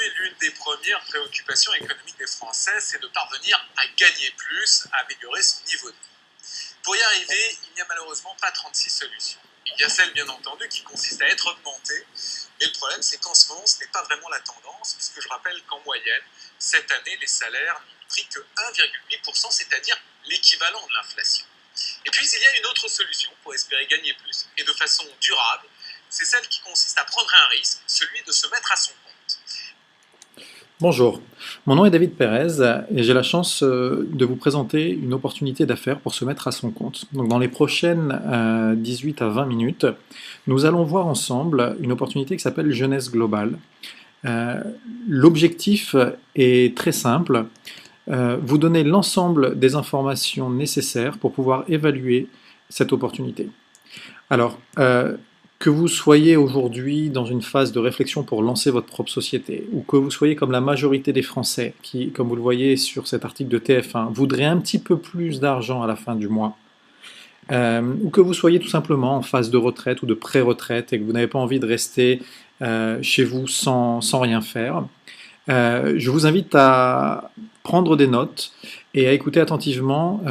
Aujourd'hui, l'une des premières préoccupations économiques des Français, c'est de parvenir à gagner plus, à améliorer son niveau de vie. Pour y arriver, il n'y a malheureusement pas 36 solutions. Il y a celle, bien entendu, qui consiste à être augmentée, mais le problème, c'est qu'en ce moment, ce n'est pas vraiment la tendance, puisque je rappelle qu'en moyenne, cette année, les salaires n'ont pris que 1,8%, c'est-à-dire l'équivalent de l'inflation. Et puis, il y a une autre solution pour espérer gagner plus, et de façon durable, c'est celle qui consiste à prendre un risque, celui de se mettre à son compte. Bonjour, mon nom est David Pérez et j'ai la chance de vous présenter une opportunité d'affaires pour se mettre à son compte. Donc dans les prochaines 18 à 20 minutes, nous allons voir ensemble une opportunité qui s'appelle Jeunesse Globale. L'objectif est très simple, vous donner l'ensemble des informations nécessaires pour pouvoir évaluer cette opportunité. Alors, que vous soyez aujourd'hui dans une phase de réflexion pour lancer votre propre société, ou que vous soyez comme la majorité des Français qui, comme vous le voyez sur cet article de TF1, voudraient un petit peu plus d'argent à la fin du mois, ou que vous soyez tout simplement en phase de retraite ou de pré-retraite et que vous n'avez pas envie de rester chez vous sans rien faire, je vous invite à prendre des notes et à écouter attentivement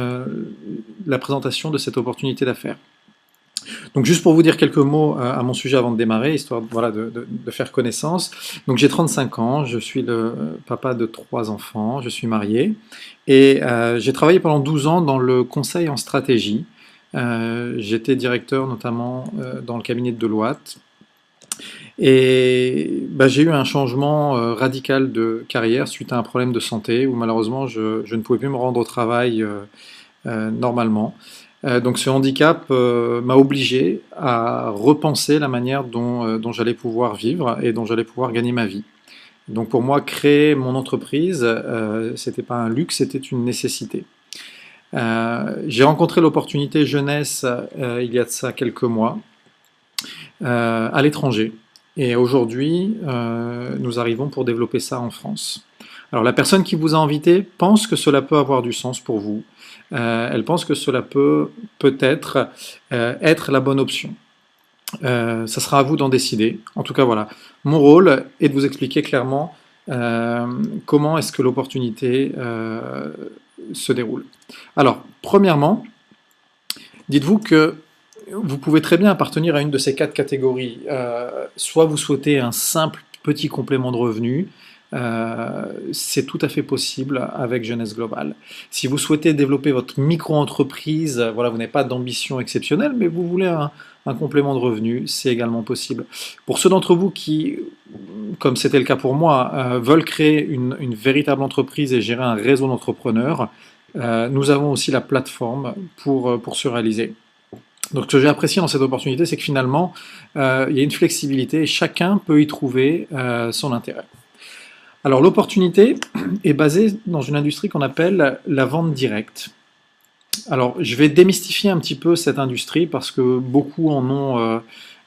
la présentation de cette opportunité d'affaires. Donc juste pour vous dire quelques mots à mon sujet avant de démarrer, histoire voilà, de faire connaissance. Donc j'ai 35 ans, je suis le papa de 3 enfants, je suis marié et j'ai travaillé pendant 12 ans dans le conseil en stratégie. J'étais directeur notamment dans le cabinet de Deloitte. Et j'ai eu un changement radical de carrière suite à un problème de santé où malheureusement je ne pouvais plus me rendre au travail normalement. Donc ce handicap m'a obligé à repenser la manière dont j'allais pouvoir vivre et dont j'allais pouvoir gagner ma vie. Donc pour moi, créer mon entreprise, c'était pas un luxe, c'était une nécessité. J'ai rencontré l'opportunité jeunesse il y a de ça quelques mois à l'étranger. Et aujourd'hui, nous arrivons pour développer ça en France. Alors la personne qui vous a invité pense que cela peut avoir du sens pour vous. Elle pense que cela peut peut-être être la bonne option. Ça sera à vous d'en décider. En tout cas, voilà. Mon rôle est de vous expliquer clairement comment est-ce que l'opportunité se déroule. Alors, premièrement, dites-vous que vous pouvez très bien appartenir à une de ces 4 catégories. Soit vous souhaitez un simple petit complément de revenu, c'est tout à fait possible avec Jeunesse Globale. Si vous souhaitez développer votre micro-entreprise, voilà, vous n'avez pas d'ambition exceptionnelle, mais vous voulez un complément de revenu, c'est également possible. Pour ceux d'entre vous qui, comme c'était le cas pour moi, veulent créer une véritable entreprise et gérer un réseau d'entrepreneurs, nous avons aussi la plateforme pour se réaliser. Donc ce que j'ai apprécié dans cette opportunité, c'est que finalement, il y a une flexibilité et chacun peut y trouver son intérêt. Alors l'opportunité est basée dans une industrie qu'on appelle la vente directe. Alors je vais démystifier un petit peu cette industrie parce que beaucoup en ont,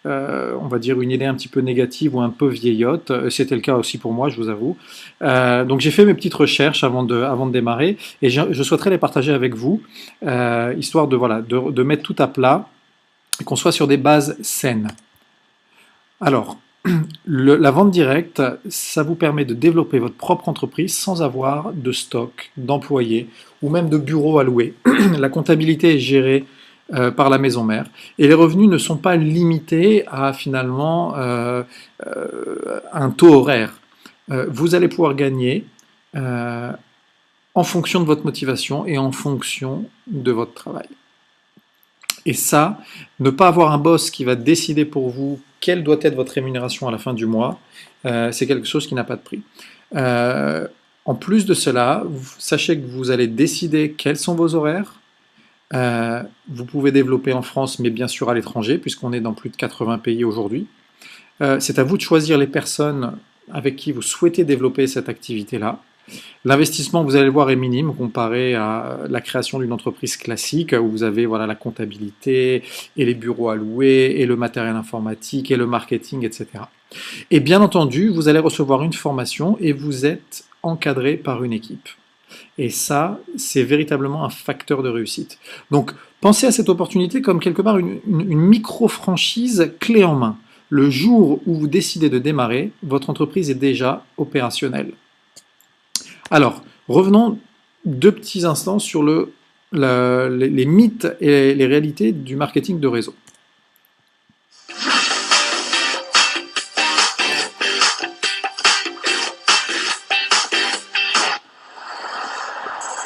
on va dire, une idée un petit peu négative ou un peu vieillotte. C'était le cas aussi pour moi, je vous avoue. Donc j'ai fait mes petites recherches avant de démarrer et je souhaiterais les partager avec vous, histoire de mettre tout à plat et qu'on soit sur des bases saines. Alors, la vente directe, ça vous permet de développer votre propre entreprise sans avoir de stock, d'employés ou même de bureaux à louer. La comptabilité est gérée par la maison mère et les revenus ne sont pas limités à finalement un taux horaire. Vous allez pouvoir gagner en fonction de votre motivation et en fonction de votre travail. Et ça, ne pas avoir un boss qui va décider pour vous quelle doit être votre rémunération à la fin du mois, c'est quelque chose qui n'a pas de prix. En plus de cela, sachez que vous allez décider quels sont vos horaires. Vous pouvez développer en France, mais bien sûr à l'étranger, puisqu'on est dans plus de 80 pays aujourd'hui. C'est à vous de choisir les personnes avec qui vous souhaitez développer cette activité-là. L'investissement, vous allez le voir, est minime comparé à la création d'une entreprise classique où vous avez la comptabilité et les bureaux à louer et le matériel informatique et le marketing, etc. Et bien entendu, vous allez recevoir une formation et vous êtes encadré par une équipe. Et ça, c'est véritablement un facteur de réussite. Donc, pensez à cette opportunité comme quelque part une micro-franchise clé en main. Le jour où vous décidez de démarrer, votre entreprise est déjà opérationnelle. Alors, revenons 2 petits instants sur les mythes et les réalités du marketing de réseau.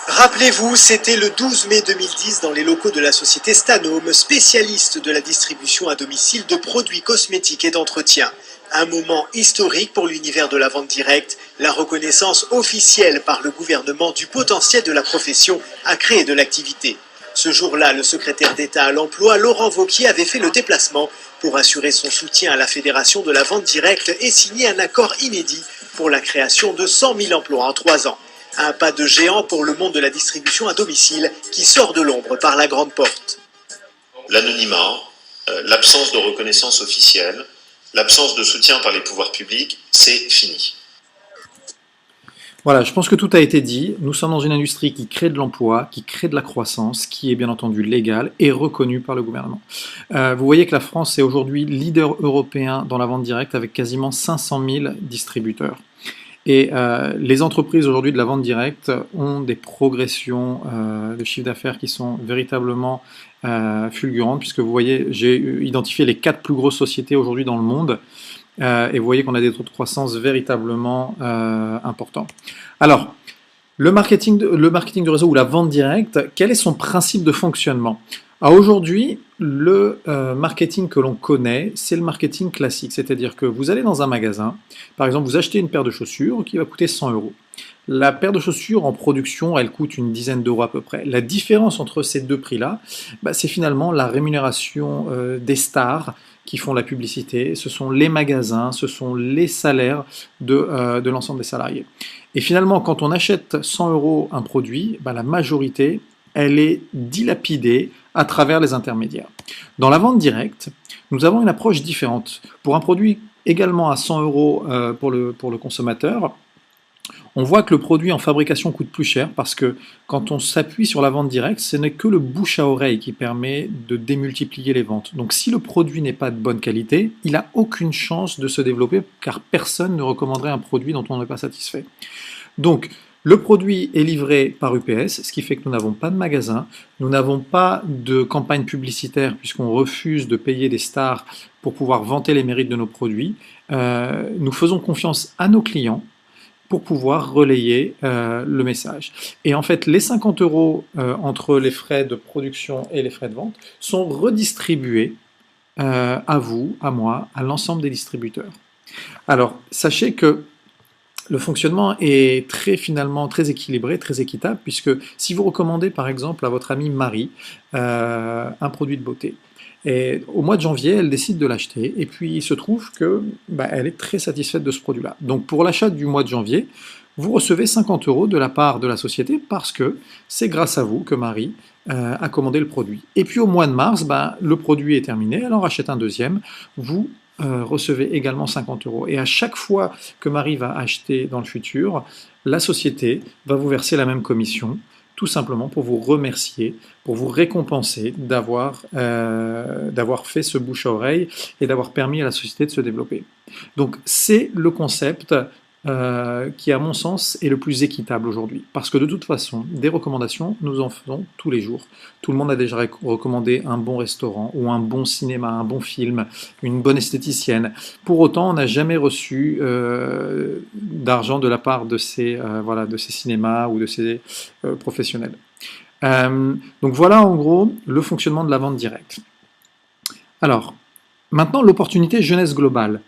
Rappelez-vous, c'était le 12 mai 2010 dans les locaux de la société Stanome, spécialiste de la distribution à domicile de produits cosmétiques et d'entretien. Un moment historique pour l'univers de la vente directe, la reconnaissance officielle par le gouvernement du potentiel de la profession à créer de l'activité. Ce jour-là, le secrétaire d'État à l'emploi, Laurent Wauquiez, avait fait le déplacement pour assurer son soutien à la Fédération de la vente directe et signer un accord inédit pour la création de 100 000 emplois en 3 ans. Un pas de géant pour le monde de la distribution à domicile qui sort de l'ombre par la grande porte. L'anonymat, l'absence de reconnaissance officielle, l'absence de soutien par les pouvoirs publics, c'est fini. Voilà, je pense que tout a été dit. Nous sommes dans une industrie qui crée de l'emploi, qui crée de la croissance, qui est bien entendu légale et reconnue par le gouvernement. Vous voyez que la France est aujourd'hui leader européen dans la vente directe avec quasiment 500 000 distributeurs. Et les entreprises aujourd'hui de la vente directe ont des progressions de chiffre d'affaires qui sont véritablement fulgurantes, puisque vous voyez, j'ai identifié les 4 plus grosses sociétés aujourd'hui dans le monde, et vous voyez qu'on a des taux de croissance véritablement importants. Alors, le marketing de réseau ou la vente directe, quel est son principe de fonctionnement? Alors aujourd'hui, le marketing que l'on connaît, c'est le marketing classique, c'est-à-dire que vous allez dans un magasin, par exemple, vous achetez une paire de chaussures qui va coûter 100 €. La paire de chaussures en production, elle coûte une dizaine d'euros à peu près. La différence entre ces 2 prix-là, c'est finalement la rémunération des stars qui font la publicité, ce sont les magasins, ce sont les salaires de l'ensemble des salariés. Et finalement, quand on achète 100 € un produit, la majorité, elle est dilapidée à travers les intermédiaires. Dans la vente directe, nous avons une approche différente. Pour un produit également à 100 € pour le consommateur, on voit que le produit en fabrication coûte plus cher parce que quand on s'appuie sur la vente directe, ce n'est que le bouche à oreille qui permet de démultiplier les ventes. Donc si le produit n'est pas de bonne qualité, il n'a aucune chance de se développer car personne ne recommanderait un produit dont on n'est pas satisfait. Donc, le produit est livré par UPS, ce qui fait que nous n'avons pas de magasin, nous n'avons pas de campagne publicitaire puisqu'on refuse de payer des stars pour pouvoir vanter les mérites de nos produits. Nous faisons confiance à nos clients pour pouvoir relayer le message. Et en fait, les 50 € entre les frais de production et les frais de vente sont redistribués à vous, à moi, à l'ensemble des distributeurs. Alors, sachez que le fonctionnement est finalement très équilibré, très équitable, puisque si vous recommandez par exemple à votre amie Marie un produit de beauté, et au mois de janvier, elle décide de l'acheter, et puis il se trouve que elle est très satisfaite de ce produit-là. Donc pour l'achat du mois de janvier, vous recevez 50 € de la part de la société parce que c'est grâce à vous que Marie a commandé le produit. Et puis au mois de mars, le produit est terminé, elle en rachète un deuxième, vous recevez également 50 €. Et à chaque fois que Marie va acheter dans le futur, la société va vous verser la même commission, tout simplement pour vous remercier, pour vous récompenser d'avoir fait ce bouche à oreille et d'avoir permis à la société de se développer. Donc c'est le concept qui, à mon sens, est le plus équitable aujourd'hui. Parce que de toute façon, des recommandations, nous en faisons tous les jours. Tout le monde a déjà recommandé un bon restaurant ou un bon cinéma, un bon film, une bonne esthéticienne. Pour autant, on n'a jamais reçu d'argent de la part de ces cinémas ou de ces professionnels. Donc voilà en gros le fonctionnement de la vente directe. Alors, maintenant l'opportunité jeunesse globale.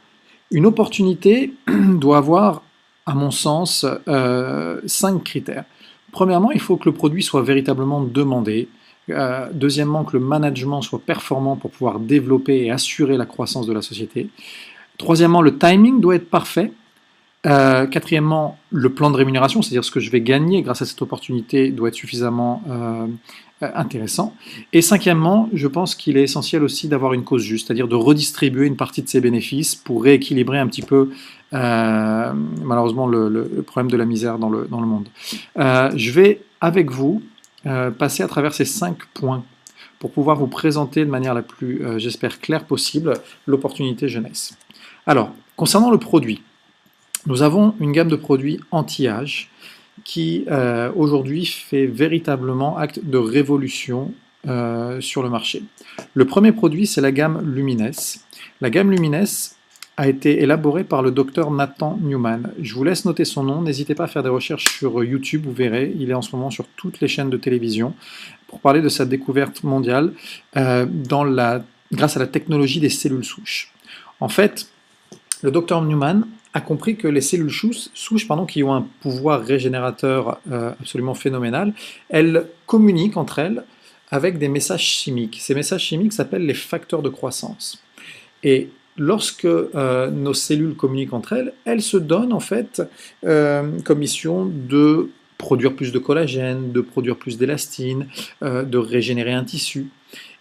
Une opportunité doit avoir, à mon sens, 5 critères. Premièrement, il faut que le produit soit véritablement demandé. Deuxièmement, que le management soit performant pour pouvoir développer et assurer la croissance de la société. Troisièmement, le timing doit être parfait. Quatrièmement, le plan de rémunération, c'est-à-dire ce que je vais gagner grâce à cette opportunité, doit être suffisamment intéressant. Et cinquièmement, je pense qu'il est essentiel aussi d'avoir une cause juste, c'est-à-dire de redistribuer une partie de ses bénéfices pour rééquilibrer un petit peu, malheureusement, le problème de la misère dans le monde. Je vais, avec vous, passer à travers ces 5 points pour pouvoir vous présenter de manière la plus, j'espère, claire possible l'opportunité jeunesse. Alors, concernant le produit, nous avons une gamme de produits anti-âge qui aujourd'hui fait véritablement acte de révolution sur le marché. Le premier produit, c'est la gamme Lumines. La gamme Lumines a été élaborée par le docteur Nathan Newman. Je vous laisse noter son nom, n'hésitez pas à faire des recherches sur YouTube, vous verrez, il est en ce moment sur toutes les chaînes de télévision pour parler de sa découverte mondiale grâce à la technologie des cellules souches. En fait, le docteur Newman a compris que les cellules souches qui ont un pouvoir régénérateur absolument phénoménal, elles communiquent entre elles avec des messages chimiques. Ces messages chimiques s'appellent les facteurs de croissance. Et lorsque nos cellules communiquent entre elles, elles se donnent en fait comme mission de produire plus de collagène, de produire plus d'élastine, de régénérer un tissu.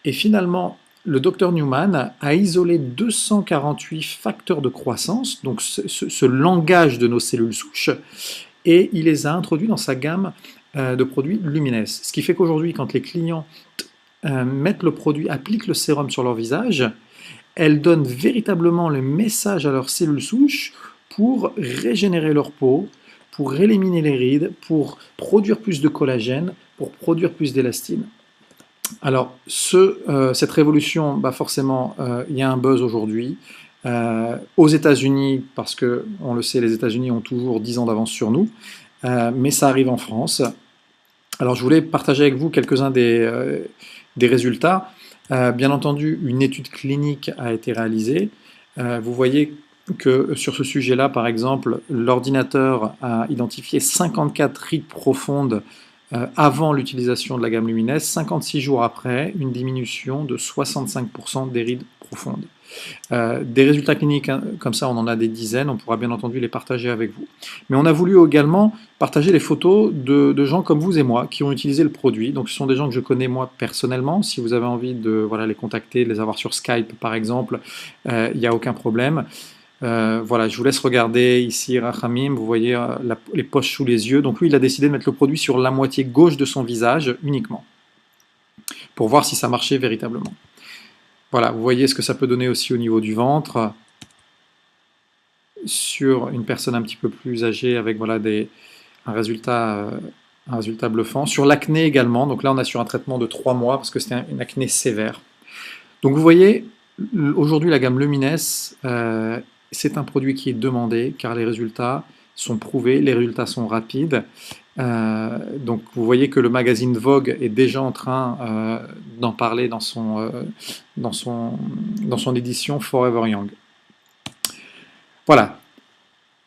Et finalement, le docteur Newman a isolé 248 facteurs de croissance, donc ce langage de nos cellules souches, et il les a introduits dans sa gamme de produits Lumines. Ce qui fait qu'aujourd'hui, quand les clients mettent le produit, appliquent le sérum sur leur visage, elles donnent véritablement le message à leurs cellules souches pour régénérer leur peau, pour éliminer les rides, pour produire plus de collagène, pour produire plus d'élastine. Alors, cette révolution, forcément, il y a un buzz aujourd'hui. Aux États-Unis, parce que, on le sait, les États-Unis ont toujours 10 ans d'avance sur nous, mais ça arrive en France. Alors, je voulais partager avec vous quelques-uns des résultats. Bien entendu, une étude clinique a été réalisée. Vous voyez que sur ce sujet-là, par exemple, l'ordinateur a identifié 54 rides profondes avant l'utilisation de la gamme Lumines, 56 jours après, une diminution de 65% des rides profondes. Des résultats cliniques comme ça, on en a des dizaines, on pourra bien entendu les partager avec vous. Mais on a voulu également partager les photos de gens comme vous et moi qui ont utilisé le produit. Donc ce sont des gens que je connais moi personnellement. Si vous avez envie de les contacter, de les avoir sur Skype par exemple, il n'y a aucun problème. Je vous laisse regarder ici Rachamim, vous voyez les poches sous les yeux. Donc lui, il a décidé de mettre le produit sur la moitié gauche de son visage uniquement, pour voir si ça marchait véritablement. Voilà, vous voyez ce que ça peut donner aussi au niveau du ventre, sur une personne un petit peu plus âgée avec un résultat bluffant. Sur l'acné également, donc là on a sur un traitement de 3 mois, parce que c'était une acné sévère. Donc vous voyez, aujourd'hui la gamme Lumines, c'est un produit qui est demandé car les résultats sont prouvés, les résultats sont rapides. Donc vous voyez que le magazine Vogue est déjà en train d'en parler dans son édition Forever Young. Voilà,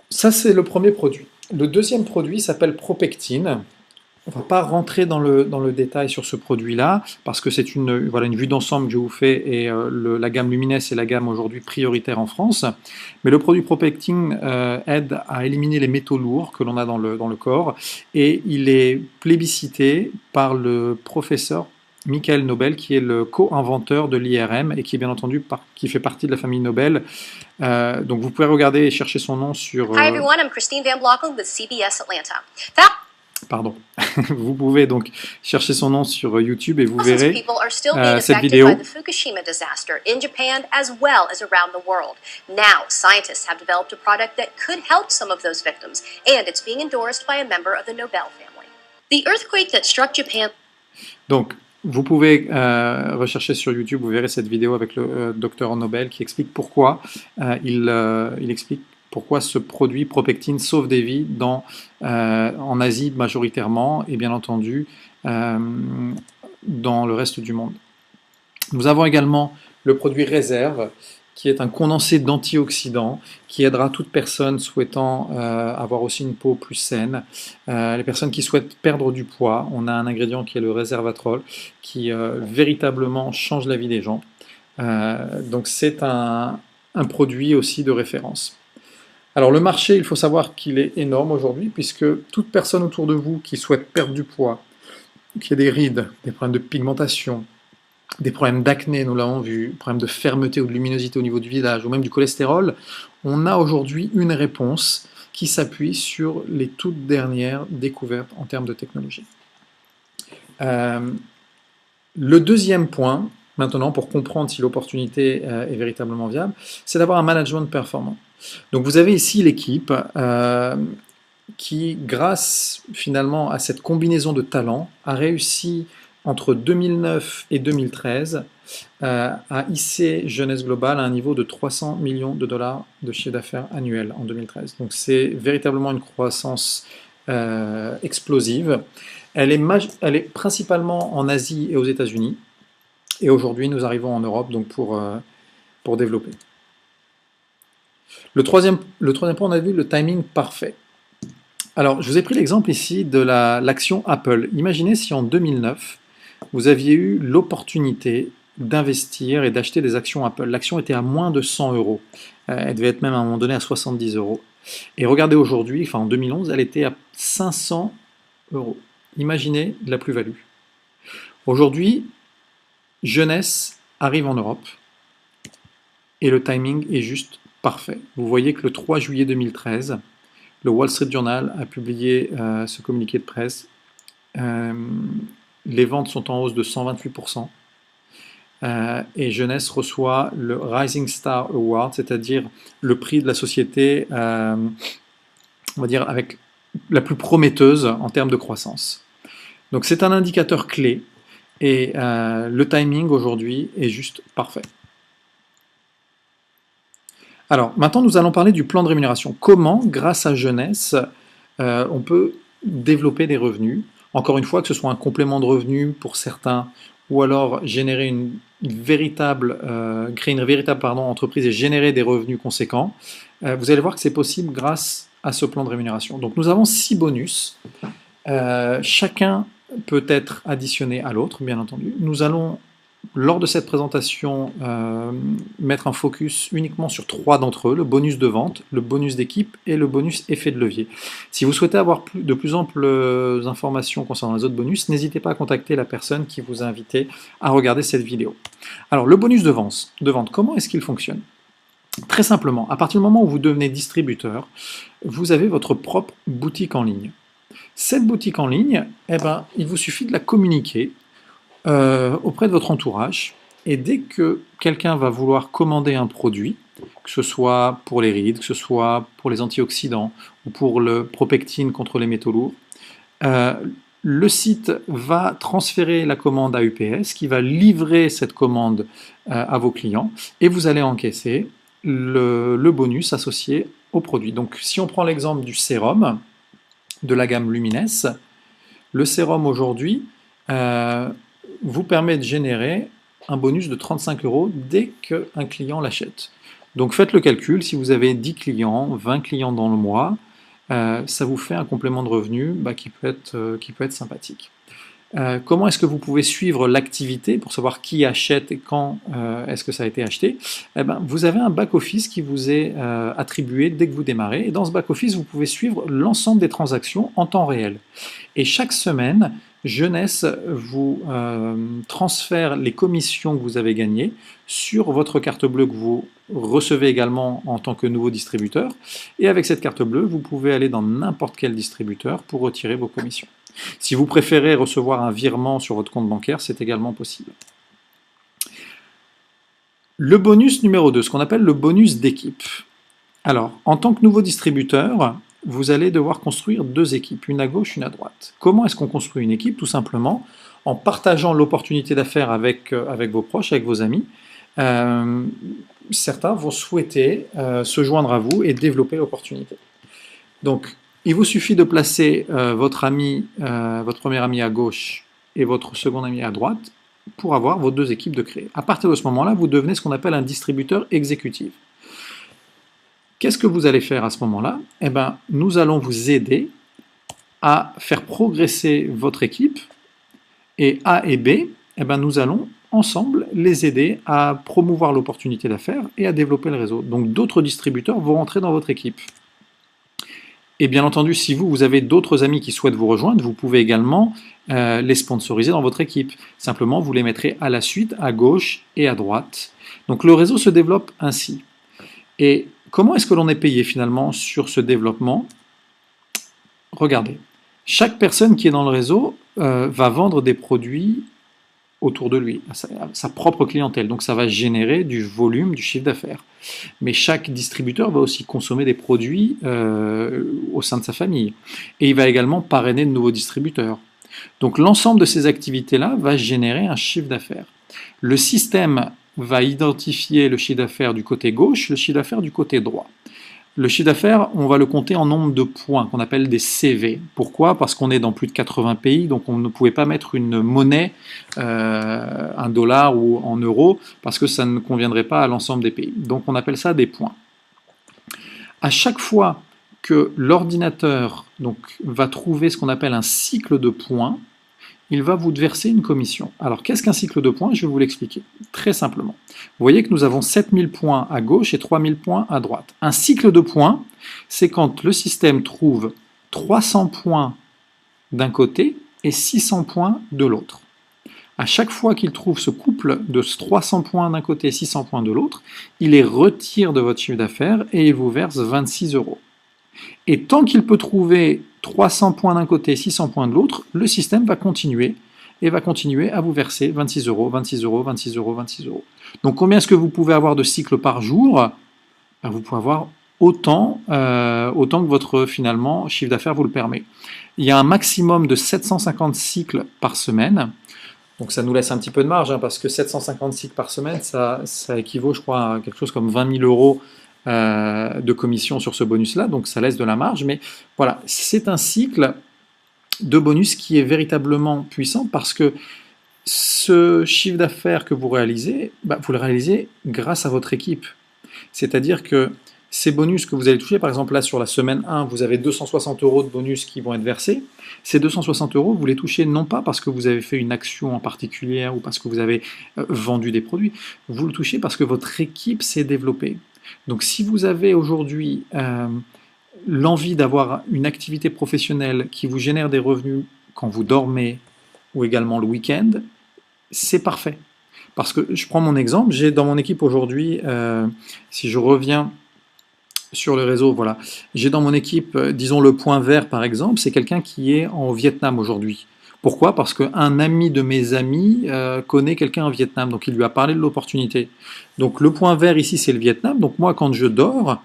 ça c'est le premier produit. Le deuxième produit s'appelle Propectine. On ne va pas rentrer dans le détail sur ce produit-là, parce que c'est une vue d'ensemble que je vous fais, et la gamme Lumines est la gamme aujourd'hui prioritaire en France. Mais le produit Propectine aide à éliminer les métaux lourds que l'on a dans le corps, et il est plébiscité par le professeur Michael Nobel, qui est le co-inventeur de l'IRM, et qui est bien entendu qui fait partie de la famille Nobel. Donc vous pouvez regarder et chercher son nom sur... Hi everyone, I'm Christine Van Blocken with CBS Atlanta. Pardon. Vous pouvez donc chercher son nom sur YouTube et vous verrez cette vidéo. Fukushima disaster in Japan as well as around the world. Now, scientists have developed a product that could help some of those victims, and it's being endorsed by a member of the Nobel family. The earthquake that struck Japan. Donc, vous pouvez rechercher sur YouTube, vous verrez cette vidéo avec le docteur Nobel qui explique pourquoi il explique pourquoi ce produit Propectine sauve des vies en Asie majoritairement et bien entendu dans le reste du monde. Nous avons également le produit Réserve qui est un condensé d'antioxydants qui aidera toute personne souhaitant avoir aussi une peau plus saine. Les personnes qui souhaitent perdre du poids, on a un ingrédient qui est le Resveratrol qui véritablement change la vie des gens. Donc c'est un produit aussi de référence. Alors le marché, il faut savoir qu'il est énorme aujourd'hui, puisque toute personne autour de vous qui souhaite perdre du poids, qui a des rides, des problèmes de pigmentation, des problèmes d'acné, nous l'avons vu, des problèmes de fermeté ou de luminosité au niveau du visage, ou même du cholestérol, on a aujourd'hui une réponse qui s'appuie sur les toutes dernières découvertes en termes de technologie. Le deuxième point, maintenant, pour comprendre si l'opportunité est véritablement viable, c'est d'avoir un management performant. Donc vous avez ici l'équipe qui, grâce finalement à cette combinaison de talents, a réussi entre 2009 et 2013 à hisser Jeunesse Global à un niveau de 300 millions de dollars de chiffre d'affaires annuel en 2013. Donc c'est véritablement une croissance explosive. Elle est principalement en Asie et aux États-Unis. Et aujourd'hui, nous arrivons en Europe donc pour développer. Le troisième point, on a vu le timing parfait. Alors, je vous ai pris l'exemple ici de l'action Apple. Imaginez si en 2009, vous aviez eu l'opportunité d'investir et d'acheter des actions Apple. L'action était à moins de 100 euros. Elle devait être même à un moment donné à 70 euros. Et regardez aujourd'hui, enfin en 2011, elle était à 500 euros. Imaginez la plus-value. Aujourd'hui, Jeunesse arrive en Europe et le timing est juste parfait. Vous voyez que le 3 juillet 2013, le Wall Street Journal a publié ce communiqué de presse. Les ventes sont en hausse de 128%. Et Jeunesse reçoit le Rising Star Award, c'est-à-dire le prix de la société, on va dire, avec la plus prometteuse en termes de croissance. Donc c'est un indicateur clé et le timing aujourd'hui est juste parfait. Alors maintenant nous allons parler du plan de rémunération. Comment, grâce à Jeunesse, on peut développer des revenus. Encore une fois, que ce soit un complément de revenus pour certains ou alors générer créer une véritable entreprise et générer des revenus conséquents, vous allez voir que c'est possible grâce à ce plan de rémunération. Donc nous avons 6 bonus. Chacun peut être additionné à l'autre, bien entendu. Nous allons, lors de cette présentation, mettre un focus uniquement sur 3 d'entre eux, le bonus de vente, le bonus d'équipe et le bonus effet de levier. Si vous souhaitez avoir de plus amples informations concernant les autres bonus, n'hésitez pas à contacter la personne qui vous a invité à regarder cette vidéo. Alors, le bonus de vente, comment est-ce qu'il fonctionne? Très simplement, à partir du moment où vous devenez distributeur, vous avez votre propre boutique en ligne. Cette boutique en ligne, il vous suffit de la communiquer auprès de votre entourage, et dès que quelqu'un va vouloir commander un produit, que ce soit pour les rides, que ce soit pour les antioxydants ou pour le propectine contre les métaux lourds, le site va transférer la commande à UPS qui va livrer cette commande à vos clients et vous allez encaisser le bonus associé au produit. Donc si on prend l'exemple du sérum de la gamme Lumines, le sérum aujourd'hui vous permet de générer un bonus de 35 € dès qu'un client l'achète. Donc faites le calcul, si vous avez 10 clients, 20 clients dans le mois, ça vous fait un complément de revenu qui peut être sympathique. Comment est-ce que vous pouvez suivre l'activité pour savoir qui achète et quand est-ce que ça a été acheté? Vous avez un back-office qui vous est attribué dès que vous démarrez. Et dans ce back-office, vous pouvez suivre l'ensemble des transactions en temps réel. Et chaque semaine, Jeunesse vous transfère les commissions que vous avez gagnées sur votre carte bleue que vous recevez également en tant que nouveau distributeur. Et avec cette carte bleue, vous pouvez aller dans n'importe quel distributeur pour retirer vos commissions. Si vous préférez recevoir un virement sur votre compte bancaire, c'est également possible. Le bonus numéro 2, ce qu'on appelle le bonus d'équipe. Alors, en tant que nouveau distributeur, vous allez devoir construire 2 équipes, une à gauche, une à droite. Comment est-ce qu'on construit une équipe? Tout simplement en partageant l'opportunité d'affaires avec vos proches, avec vos amis. Certains vont souhaiter se joindre à vous et développer l'opportunité. Donc, il vous suffit de placer votre premier ami à gauche et votre second ami à droite pour avoir vos 2 équipes de créer. À partir de ce moment-là, vous devenez ce qu'on appelle un distributeur exécutif. Qu'est-ce que vous allez faire à ce moment-là? Nous allons vous aider à faire progresser votre équipe et A et B, nous allons ensemble les aider à promouvoir l'opportunité d'affaires et à développer le réseau. Donc d'autres distributeurs vont rentrer dans votre équipe. Et bien entendu, si vous avez d'autres amis qui souhaitent vous rejoindre, vous pouvez également les sponsoriser dans votre équipe. Simplement, vous les mettrez à la suite, à gauche et à droite. Donc le réseau se développe ainsi. Et comment est-ce que l'on est payé finalement sur ce développement? Regardez, chaque personne qui est dans le réseau va vendre des produits autour de lui, à sa propre clientèle. Donc ça va générer du volume, du chiffre d'affaires. Mais chaque distributeur va aussi consommer des produits au sein de sa famille. Et il va également parrainer de nouveaux distributeurs. Donc l'ensemble de ces activités-là va générer un chiffre d'affaires. Le système va identifier le chiffre d'affaires du côté gauche, le chiffre d'affaires du côté droit. Le chiffre d'affaires, on va le compter en nombre de points, qu'on appelle des CV. Pourquoi? Parce qu'on est dans plus de 80 pays, donc on ne pouvait pas mettre une monnaie, un dollar ou en euros, parce que ça ne conviendrait pas à l'ensemble des pays. Donc on appelle ça des points. À chaque fois que l'ordinateur va trouver ce qu'on appelle un cycle de points, il va vous verser une commission. Alors, qu'est-ce qu'un cycle de points? Je vais vous l'expliquer très simplement. Vous voyez que nous avons 7000 points à gauche et 3000 points à droite. Un cycle de points, c'est quand le système trouve 300 points d'un côté et 600 points de l'autre. À chaque fois qu'il trouve ce couple de 300 points d'un côté et 600 points de l'autre, il les retire de votre chiffre d'affaires et il vous verse 26 €. Et tant qu'il peut trouver 300 points d'un côté et 600 points de l'autre, le système va continuer à vous verser 26 €, 26 €, 26 €, 26 €. Donc combien est-ce que vous pouvez avoir de cycles par jour? Vous pouvez avoir autant que votre finalement chiffre d'affaires vous le permet. Il y a un maximum de 750 cycles par semaine. Donc ça nous laisse un petit peu de marge, parce que 750 cycles par semaine, ça équivaut, je crois, à quelque chose comme 20 000 € de commission sur ce bonus-là, donc ça laisse de la marge, mais voilà, c'est un cycle de bonus qui est véritablement puissant parce que ce chiffre d'affaires que vous réalisez, vous le réalisez grâce à votre équipe. C'est-à-dire que ces bonus que vous allez toucher, par exemple là sur la semaine 1, vous avez 260 € de bonus qui vont être versés. Ces 260 €, vous les touchez non pas parce que vous avez fait une action en particulier ou parce que vous avez vendu des produits, vous le touchez parce que votre équipe s'est développée. Donc si vous avez aujourd'hui l'envie d'avoir une activité professionnelle qui vous génère des revenus quand vous dormez ou également le week-end, c'est parfait. Parce que je prends mon exemple, j'ai dans mon équipe aujourd'hui, si je reviens sur le réseau, voilà, j'ai dans mon équipe, disons le point vert par exemple, c'est quelqu'un qui est en Vietnam aujourd'hui. Pourquoi? Parce qu'un ami de mes amis connaît quelqu'un en Vietnam, donc il lui a parlé de l'opportunité. Donc le point vert ici, c'est le Vietnam. Donc moi, quand je dors,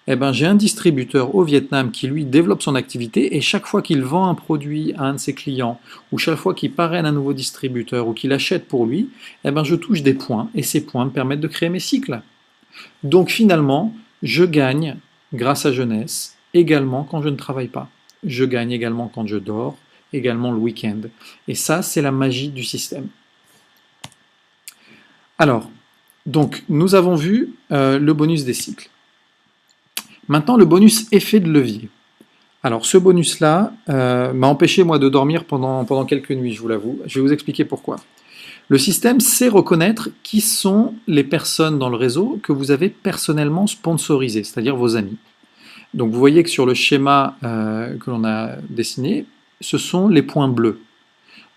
j'ai un distributeur au Vietnam qui, lui, développe son activité et chaque fois qu'il vend un produit à un de ses clients ou chaque fois qu'il parraine un nouveau distributeur ou qu'il achète pour lui, je touche des points et ces points me permettent de créer mes cycles. Donc finalement, je gagne grâce à Jeunesse également quand je ne travaille pas. Je gagne également quand je dors, également le week-end. Et ça, c'est la magie du système. Alors, donc, nous avons vu le bonus des cycles. Maintenant, le bonus effet de levier. Alors, ce bonus-là m'a empêché, moi, de dormir pendant quelques nuits, je vous l'avoue. Je vais vous expliquer pourquoi. Le système sait reconnaître qui sont les personnes dans le réseau que vous avez personnellement sponsorisées, c'est-à-dire vos amis. Donc, vous voyez que sur le schéma que l'on a dessiné, ce sont les points bleus.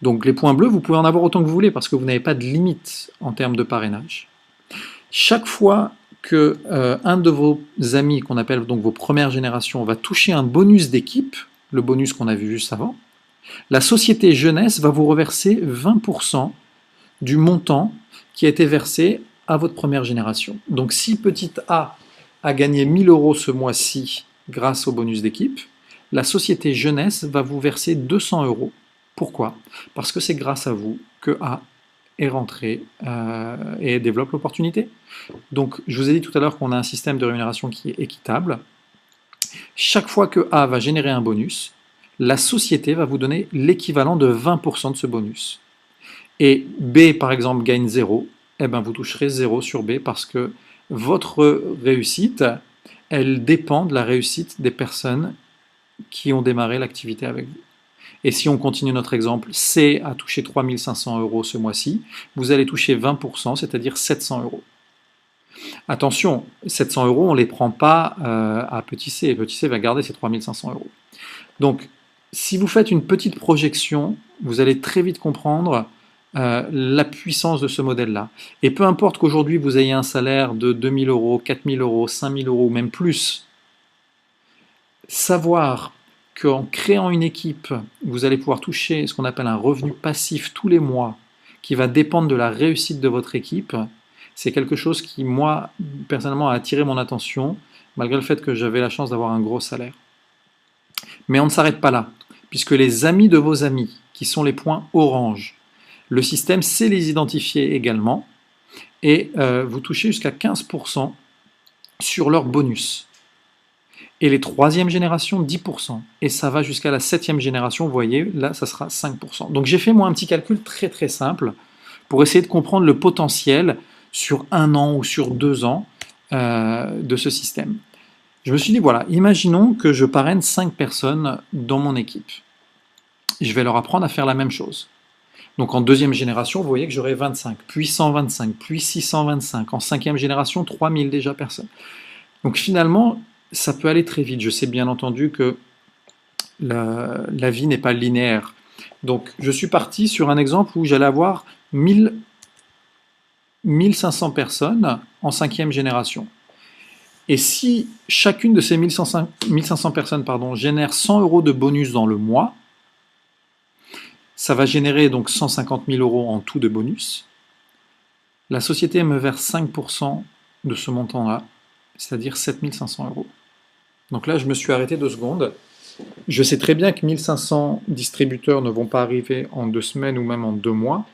Donc les points bleus, vous pouvez en avoir autant que vous voulez parce que vous n'avez pas de limite en termes de parrainage. Chaque fois que un de vos amis, qu'on appelle donc vos premières générations, va toucher un bonus d'équipe, le bonus qu'on a vu juste avant, la société Jeunesse va vous reverser 20% du montant qui a été versé à votre première génération. Donc si petit A a gagné 1000 € ce mois-ci grâce au bonus d'équipe, la société Jeunesse va vous verser 200 €. Pourquoi? Parce que c'est grâce à vous que A est rentré et développe l'opportunité. Donc, je vous ai dit tout à l'heure qu'on a un système de rémunération qui est équitable. Chaque fois que A va générer un bonus, la société va vous donner l'équivalent de 20% de ce bonus. Et B, par exemple, gagne 0, vous toucherez 0 sur B parce que votre réussite, elle dépend de la réussite des personnes qui ont démarré l'activité avec vous. Et si on continue notre exemple, C a touché 3500 € ce mois-ci, vous allez toucher 20%, c'est-à-dire 700 €. Attention, 700 €, on ne les prend pas à petit C. Petit C va garder ses 3500 €. Donc, si vous faites une petite projection, vous allez très vite comprendre la puissance de ce modèle-là. Et peu importe qu'aujourd'hui vous ayez un salaire de 2000 €, 4000 €, 5000 € ou même plus, savoir qu'en créant une équipe, vous allez pouvoir toucher ce qu'on appelle un revenu passif tous les mois, qui va dépendre de la réussite de votre équipe. C'est quelque chose qui, moi, personnellement, a attiré mon attention, malgré le fait que j'avais la chance d'avoir un gros salaire. Mais on ne s'arrête pas là, puisque les amis de vos amis, qui sont les points orange, le système sait les identifier également, et vous touchez jusqu'à 15% sur leur bonus. Et les troisième générations, 10%. Et ça va jusqu'à la septième génération, vous voyez, là, ça sera 5%. Donc j'ai fait moi un petit calcul très très simple pour essayer de comprendre le potentiel sur 1 an ou sur 2 ans de ce système. Je me suis dit, voilà, imaginons que je parraine 5 personnes dans mon équipe. Je vais leur apprendre à faire la même chose. Donc en deuxième génération, vous voyez que j'aurai 25, puis 125, puis 625. En cinquième génération, 3000 déjà personnes. Donc finalement, ça peut aller très vite. Je sais bien entendu que la vie n'est pas linéaire. Donc je suis parti sur un exemple où j'allais avoir 1500 personnes en cinquième génération. Et si chacune de ces 1500 personnes génère 100 € de bonus dans le mois, ça va générer donc 150 000 € en tout de bonus. La société me verse 5% de ce montant-là, c'est-à-dire 7 500 €. Donc là, je me suis arrêté 2 secondes. Je sais très bien que 1500 distributeurs ne vont pas arriver en 2 semaines ou même en 2 mois,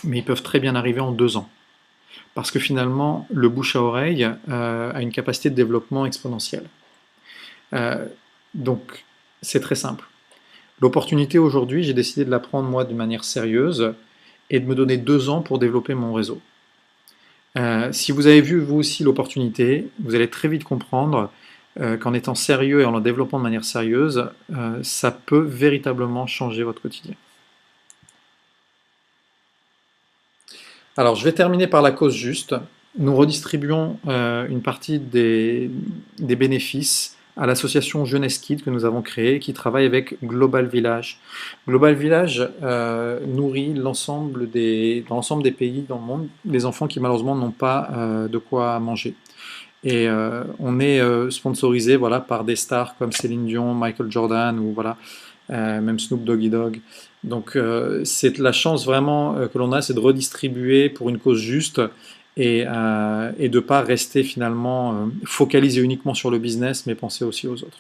mais ils peuvent très bien arriver en 2 ans. Parce que finalement, le bouche à oreille a une capacité de développement exponentielle. Donc, c'est très simple. L'opportunité aujourd'hui, j'ai décidé de la prendre moi de manière sérieuse et de me donner 2 ans pour développer mon réseau. Si vous avez vu vous aussi l'opportunité, vous allez très vite comprendre qu'en étant sérieux et en le développant de manière sérieuse, ça peut véritablement changer votre quotidien. Alors, je vais terminer par la cause juste. Nous redistribuons une partie des bénéfices à l'association Jeunesse Kid que nous avons créée, qui travaille avec Global Village. Global Village nourrit dans l'ensemble des pays dans le monde les enfants qui malheureusement n'ont pas de quoi manger. Et on est sponsorisé voilà, par des stars comme Céline Dion, Michael Jordan ou voilà, même Snoop Doggy Dogg. Donc c'est la chance vraiment que l'on a, c'est de redistribuer pour une cause juste et de ne pas rester finalement focalisé uniquement sur le business, mais penser aussi aux autres.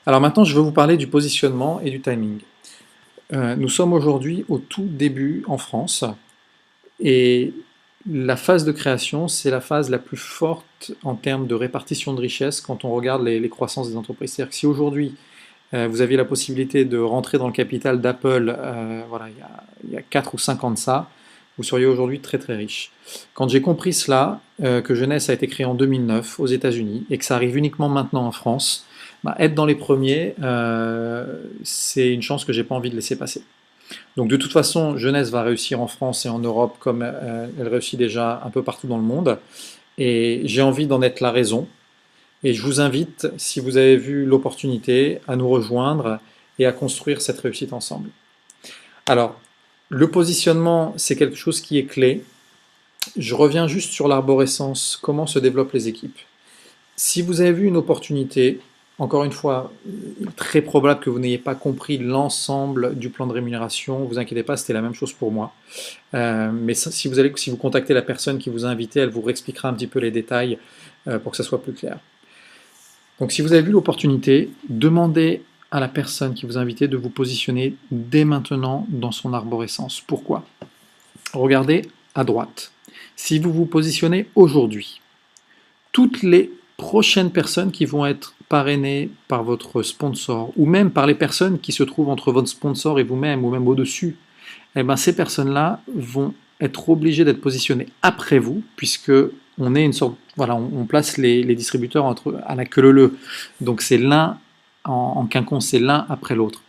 Alors maintenant, je vais vous parler du positionnement et du timing. Nous sommes aujourd'hui au tout début en France et la phase de création, c'est la phase la plus forte en termes de répartition de richesse quand on regarde les croissances des entreprises. C'est-à-dire que si aujourd'hui, vous aviez la possibilité de rentrer dans le capital d'Apple, voilà, il y a 4 ou 5 ans de ça, vous seriez aujourd'hui très très riche. Quand j'ai compris cela, que Jeunesse a été créé en 2009 aux États-Unis et que ça arrive uniquement maintenant en France, être dans les premiers, c'est une chance que j'ai pas envie de laisser passer. Donc de toute façon, Jeunesse va réussir en France et en Europe comme elle réussit déjà un peu partout dans le monde. Et j'ai envie d'en être la raison. Et je vous invite, si vous avez vu l'opportunité, à nous rejoindre et à construire cette réussite ensemble. Alors, le positionnement, c'est quelque chose qui est clé. Je reviens juste sur l'arborescence, comment se développent les équipes. Si vous avez vu une opportunité, encore une fois, très probable que vous n'ayez pas compris l'ensemble du plan de rémunération, ne vous inquiétez pas, c'était la même chose pour moi. Mais si vous contactez la personne qui vous a invité, elle vous réexpliquera un petit peu les détails pour que ça soit plus clair. Donc si vous avez vu l'opportunité, demandez à la personne qui vous a invité de vous positionner dès maintenant dans son arborescence. Pourquoi? Regardez à droite. Si vous vous positionnez aujourd'hui, toutes les prochaines personnes qui vont être parrainées par votre sponsor, ou même par les personnes qui se trouvent entre votre sponsor et vous-même, ou même au-dessus, eh ben, ces personnes-là vont être obligées d'être positionnées après vous, puisque on est une sorte, voilà, on place les distributeurs à la queue leu. Donc c'est l'un en quinconce, c'est l'un après l'autre.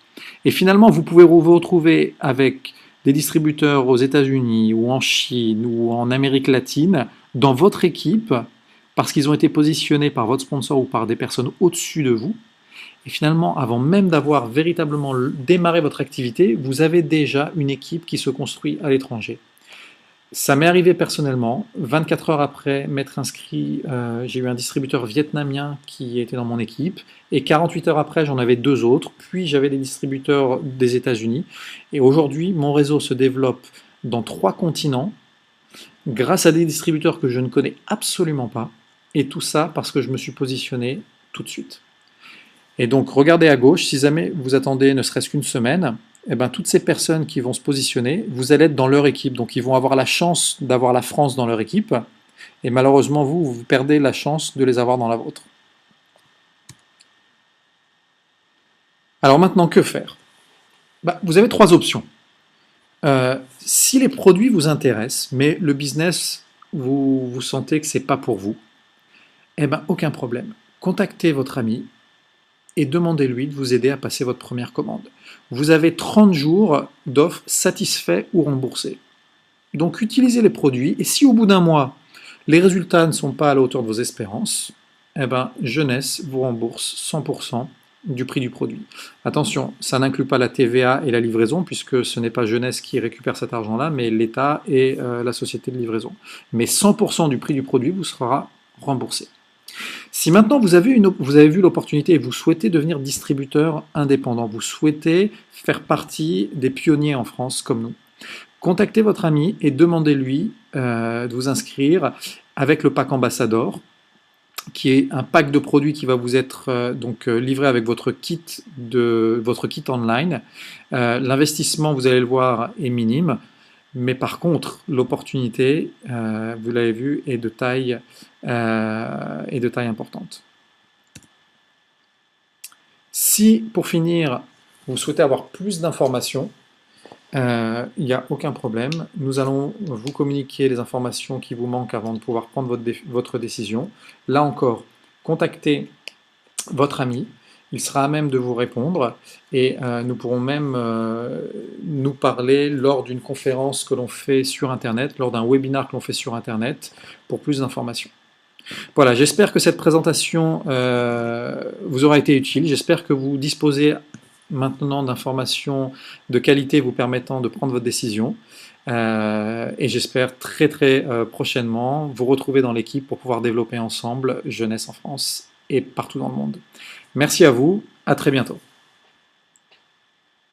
Et finalement, vous pouvez vous retrouver avec des distributeurs aux États-Unis ou en Chine ou en Amérique latine dans votre équipe parce qu'ils ont été positionnés par votre sponsor ou par des personnes au-dessus de vous. Et finalement, avant même d'avoir véritablement démarré votre activité, vous avez déjà une équipe qui se construit à l'étranger. Ça m'est arrivé personnellement. 24 heures après m'être inscrit, j'ai eu un distributeur vietnamien qui était dans mon équipe. Et 48 heures après, j'en avais 2 autres. Puis j'avais des distributeurs des États-Unis. Et aujourd'hui, mon réseau se développe dans 3 continents grâce à des distributeurs que je ne connais absolument pas. Et tout ça parce que je me suis positionné tout de suite. Et donc, regardez à gauche, si jamais vous attendez ne serait-ce qu'une semaine, eh ben, toutes ces personnes qui vont se positionner, vous allez être dans leur équipe. Donc, ils vont avoir la chance d'avoir la France dans leur équipe. Et malheureusement, vous perdez la chance de les avoir dans la vôtre. Alors maintenant, que faire? Vous avez 3 options. Si les produits vous intéressent, mais le business, vous sentez que ce n'est pas pour vous, eh ben, aucun problème. Contactez votre ami et demandez-lui de vous aider à passer votre première commande. Vous avez 30 jours d'offres satisfaits ou remboursés. Donc utilisez les produits et si au bout d'un mois, les résultats ne sont pas à la hauteur de vos espérances, eh ben, Jeunesse vous rembourse 100% du prix du produit. Attention, ça n'inclut pas la TVA et la livraison, puisque ce n'est pas Jeunesse qui récupère cet argent-là, mais l'État et la société de livraison. Mais 100% du prix du produit vous sera remboursé. Si maintenant vous avez vu l'opportunité et vous souhaitez devenir distributeur indépendant, vous souhaitez faire partie des pionniers en France comme nous, contactez votre ami et demandez-lui de vous inscrire avec le pack Ambassador, qui est un pack de produits qui va vous être livré avec votre kit online. L'investissement, vous allez le voir, est minime. Mais par contre, l'opportunité, vous l'avez vu, est de taille importante. Si, pour finir, vous souhaitez avoir plus d'informations, il n'y a aucun problème. Nous allons vous communiquer les informations qui vous manquent avant de pouvoir prendre votre décision. Là encore, contactez votre ami. Il sera à même de vous répondre et nous pourrons même nous parler lors d'une conférence que l'on fait sur Internet, lors d'un webinar que l'on fait sur Internet pour plus d'informations. Voilà, j'espère que cette présentation vous aura été utile. J'espère que vous disposez maintenant d'informations de qualité vous permettant de prendre votre décision. Et j'espère très prochainement vous retrouver dans l'équipe pour pouvoir développer ensemble Jeunesse en France et partout dans le monde. Merci à vous, à très bientôt.